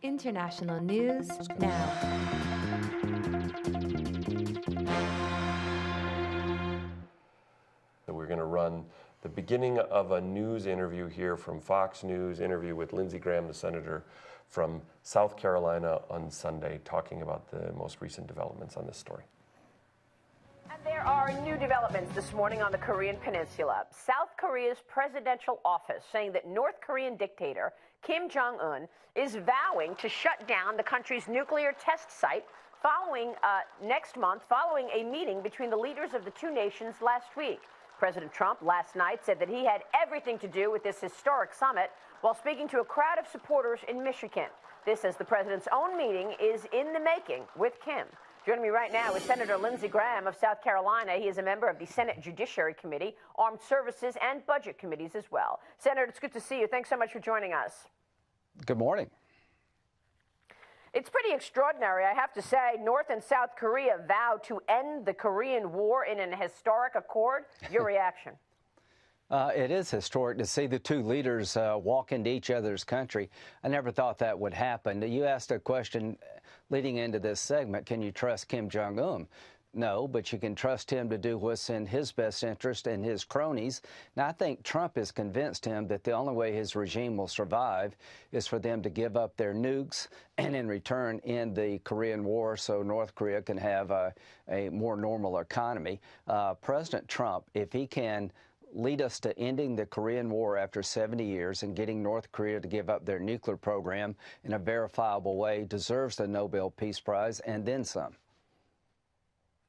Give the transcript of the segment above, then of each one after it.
International news now. We're going to run the beginning of a news interview here from Fox News, interview with Lindsey Graham, the senator from South Carolina on Sunday, talking about the most recent developments on this story. And there are new developments this morning on the Korean Peninsula. South Korea's presidential office saying that North Korean dictator Kim Jong-un is vowing to shut down the country's nuclear test site next month, following a meeting between the leaders of the two nations last week. President Trump last night said that he had everything to do with this historic summit while speaking to a crowd of supporters in Michigan. This, as the president's own meeting, is in the making with Kim. Joining me right now is Senator Lindsey Graham of South Carolina. He is a member of the Senate Judiciary Committee, Armed Services, and Budget Committees as well. Senator, it's good to see you. Thanks so much for joining us. Good morning. It's pretty extraordinary, I have to say. North and South Korea vowed to end the Korean War in an historic accord. Your reaction? It is historic to see the two leaders walk into each other's country. I never thought that would happen. You asked a question leading into this segment, can you trust Kim Jong-un? No, but you can trust him to do what's in his best interest and his cronies. Now, I think Trump has convinced him that the only way his regime will survive is for them to give up their nukes and in return end the Korean War so North Korea can have a more normal economy. President Trump, if he can lead us to ending the Korean War after 70 years and getting North Korea to give up their nuclear program in a verifiable way, deserves the Nobel Peace Prize and then some.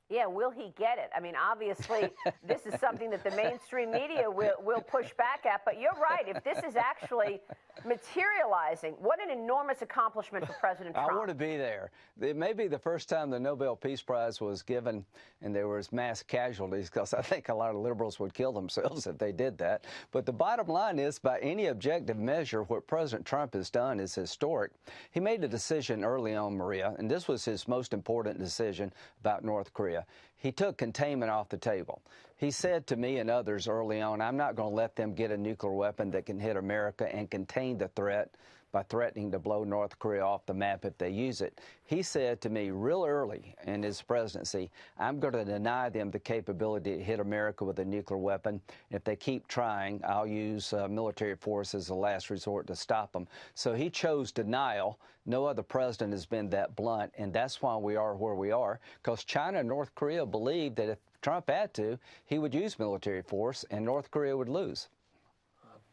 Yeah, will he get it? I mean, obviously, this is something that the mainstream media will push back at. But you're right. If this is actually materializing, what an enormous accomplishment for President Trump. I want to be there. It may be the first time the Nobel Peace Prize was given and there was mass casualties, because I think a lot of liberals would kill themselves if they did that. But the bottom line is, by any objective measure, what President Trump has done is historic. He made a decision early on, Maria, and this was his most important decision about North Korea. He took containment off the table. He said to me and others early on, I'm not going to let them get a nuclear weapon that can hit America and contain the threat by threatening to blow North Korea off the map if they use it. He said to me real early in his presidency, I'm going to deny them the capability to hit America with a nuclear weapon. If they keep trying, I'll use military force as a last resort to stop them. So he chose denial. No other president has been that blunt, and that's why we are where we are, because China and North Korea believed that if Trump had to, he would use military force and North Korea would lose.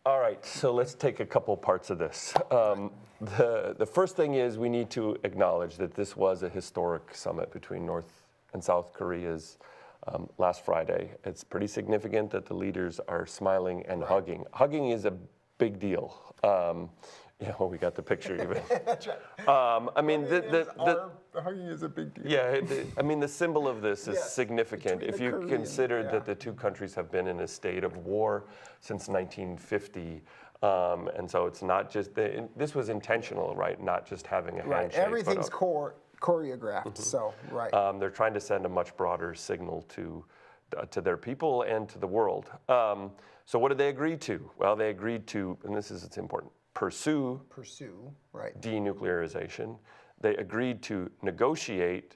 All right, so let's take a couple parts of this. The first thing is we need to acknowledge that this was a historic summit between North and South Korea's last Friday. It's pretty significant that the leaders are smiling and hugging. Hugging is a big deal. Yeah, well, we got the picture even. That's right. I mean, hugging is a big deal. Yeah, I mean, the symbol of this is Yes, significant. If you Koreans, consider yeah. that the two countries have been in a state of war since 1950, and so it's not just, this was intentional, right? Not just having a Right, handshake. everything's choreographed, so, right. They're trying to send a much broader signal to their people and to the world. So what did they agree to? Well, they agreed to, and it's important, pursue, right. denuclearization. They agreed to negotiate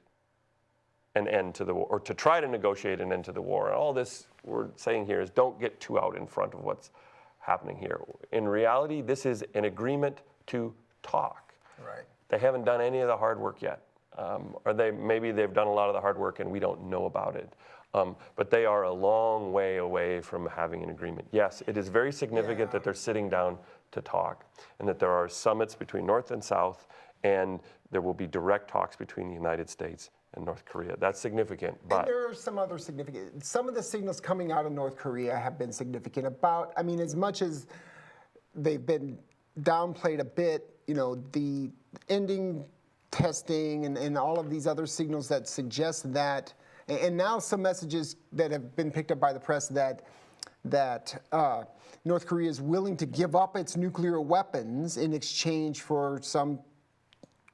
an end to the war, or to try to negotiate an end to the war. And all this we're saying here is don't get too out in front of what's happening here. In reality, this is an agreement to talk. Right. They haven't done any of the hard work yet. Or maybe they've done a lot of the hard work and we don't know about it. But they are a long way away from having an agreement. Yes, it is very significant that they're sitting down to talk, and that there are summits between North and South, and there will be direct talks between the United States and North Korea. That's significant. But And there are some other significant, some of the signals coming out of North Korea have been significant about, I mean, as much as they've been downplayed a bit, you know, the ending testing and all of these other signals that suggest that, and now some messages that have been picked up by the press that North Korea is willing to give up its nuclear weapons in exchange for some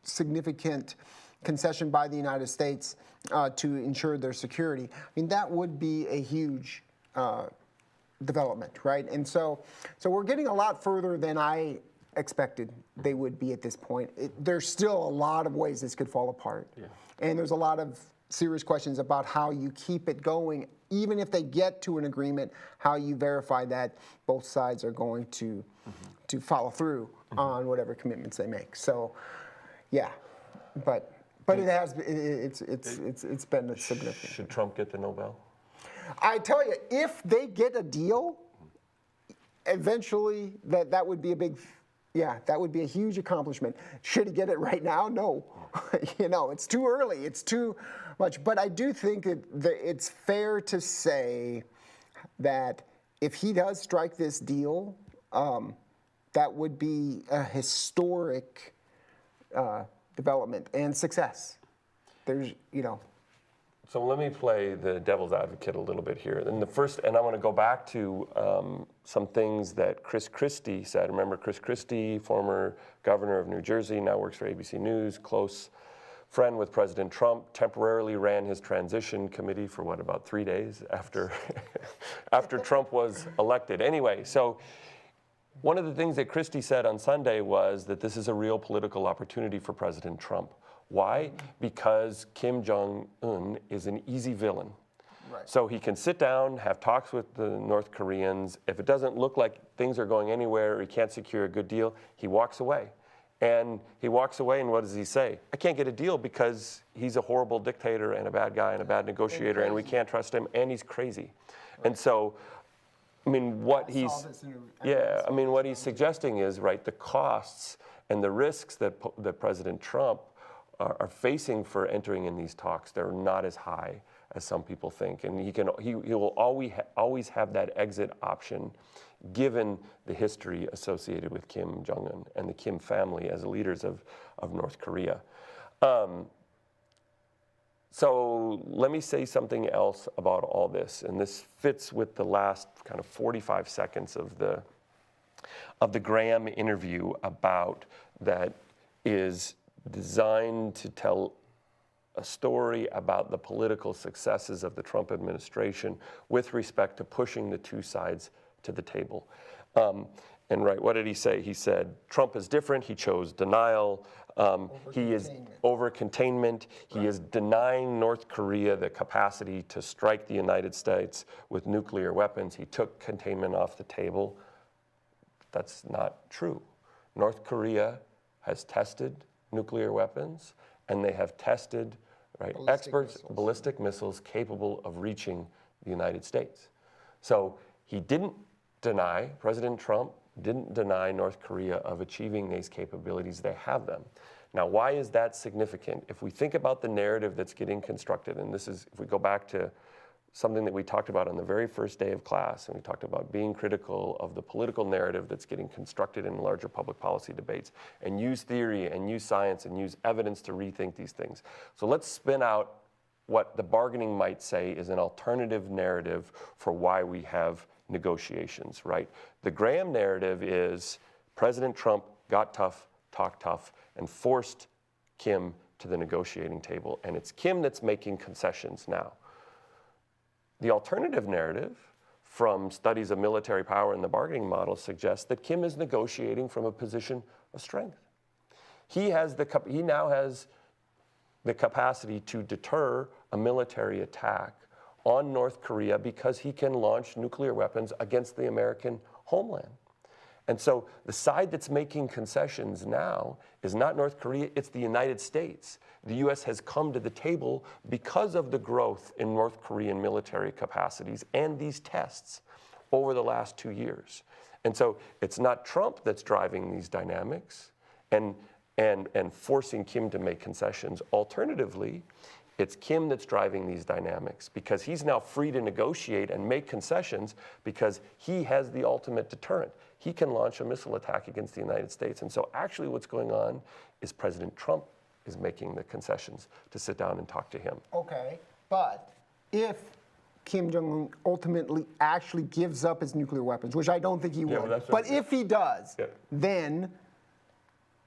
significant concession by the United States to ensure their security. I mean, that would be a huge development, right? And so we're getting a lot further than I expected they would be at this point. There's still a lot of ways this could fall apart. Yeah. And there's a lot of serious questions about how you keep it going, even if they get to an agreement, how you verify that both sides are going to follow through on whatever commitments they make. So, yeah, but it's been significant. Should Trump get the Nobel? I tell you, if they get a deal, eventually that would be a big, that would be a huge accomplishment. Should he get it right now? No. It's too early. It's too much. But I do think it's fair to say that if he does strike this deal, that would be a historic development and success. There's, So let me play the devil's advocate a little bit here. And I want to go back to some things that Chris Christie said. Remember Chris Christie, former governor of New Jersey, now works for ABC News, close friend with President Trump, temporarily ran his transition committee for about 3 days after Trump was elected. Anyway, so one of the things that Christie said on Sunday was that this is a real political opportunity for President Trump. Why? Because Kim Jong-un is an easy villain. Right. So he can sit down, have talks with the North Koreans. If it doesn't look like things are going anywhere or he can't secure a good deal, he walks away. And he walks away, and what does he say? I can't get a deal because he's a horrible dictator and a bad guy and a bad negotiator, and we can't trust him, and he's crazy. Right. And so, what he's suggesting is, right, the costs and the risks that President Trump are facing for entering in these talks, they're not as high as some people think, and he will always have that exit option, given the history associated with Kim Jong-un and the Kim family as leaders of North Korea. So let me say something else about all this, and this fits with the last kind of 45 seconds of the Graham interview that is designed to tell a story about the political successes of the Trump administration with respect to pushing the two sides to the table. And right, what did he say? He said, Trump is different. He chose denial. He is over containment. He is denying North Korea the capacity to strike the United States with nuclear weapons. He took containment off the table. That's not true. North Korea has tested nuclear weapons, and they have tested, ballistic missiles capable of reaching the United States. So President Trump didn't deny North Korea of achieving these capabilities. They have them. Now, why is that significant? If we think about the narrative that's getting constructed, and this is, if we go back to something that we talked about on the very first day of class, and we talked about being critical of the political narrative that's getting constructed in larger public policy debates, and use theory and use science and use evidence to rethink these things. So let's spin out what the bargaining might say is an alternative narrative for why we have negotiations, right? The Graham narrative is President Trump got tough, talked tough, and forced Kim to the negotiating table, and it's Kim that's making concessions now. The alternative narrative from studies of military power and the bargaining model suggests that Kim is negotiating from a position of strength. He now has the capacity to deter a military attack on North Korea because he can launch nuclear weapons against the American homeland. And so the side that's making concessions now is not North Korea, it's the United States. The U.S. has come to the table because of the growth in North Korean military capacities and these tests over the last 2 years. And so it's not Trump that's driving these dynamics and forcing Kim to make concessions. Alternatively, it's Kim that's driving these dynamics because he's now free to negotiate and make concessions because he has the ultimate deterrent. He can launch a missile attack against the United States. And so actually what's going on is President Trump is making the concessions to sit down and talk to him. Okay, but if Kim Jong-un ultimately actually gives up his nuclear weapons, which I don't think he would, but if he does, then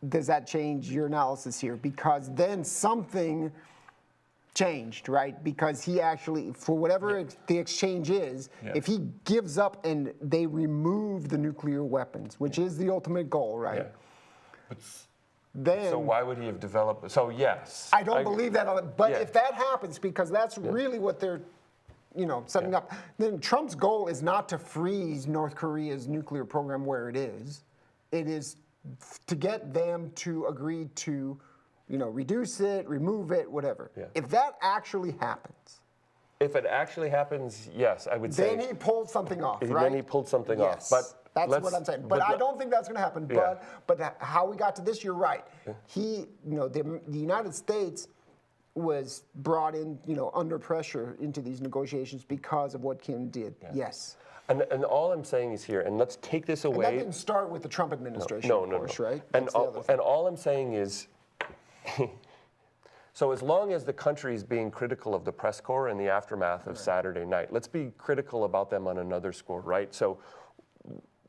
does that change your analysis here? Because then something changed, right? Because he actually, for whatever the exchange is, if he gives up and they remove the nuclear weapons, which is the ultimate goal, right? Then, so why would he have developed? So yes, I don't believe that. But Yeah. if that happens, because that's really what they're, setting up, then Trump's goal is not to freeze North Korea's nuclear program where it is. It is to get them to agree to, reduce it, remove it, whatever. Yeah. If that actually happens, if it actually happens, yes, I would say. then he pulled something off, right? Then he pulled something Yes. off. But that's what I'm saying. But I don't think that's going to happen. Yeah. But how we got to this, you're right. He, the United States was brought in, under pressure into these negotiations because of what Kim did. Yes. And all I'm saying is here, and let's take this away. And that didn't start with the Trump administration, No, of course, no. right? And That's the other thing. and all I'm saying is, so as long as the country is being critical of the press corps in the aftermath of Saturday night, let's be critical about them on another score, right? So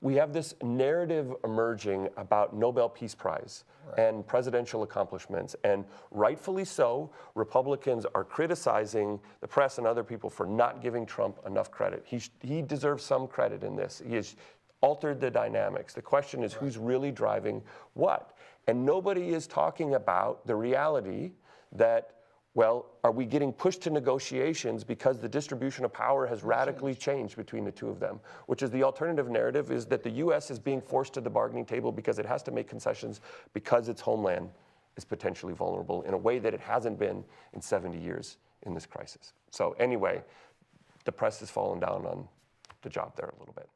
we have this narrative emerging about Nobel Peace Prize and presidential accomplishments, and rightfully so, Republicans are criticizing the press and other people for not giving Trump enough credit. He deserves some credit in this. He has altered the dynamics. The question is who's really driving what? And nobody is talking about the reality that, well, are we getting pushed to negotiations because the distribution of power has radically changed between the two of them, which is the alternative narrative is that the U.S. is being forced to the bargaining table because it has to make concessions because its homeland is potentially vulnerable in a way that it hasn't been in 70 years in this crisis. So anyway, the press has fallen down on the job there a little bit.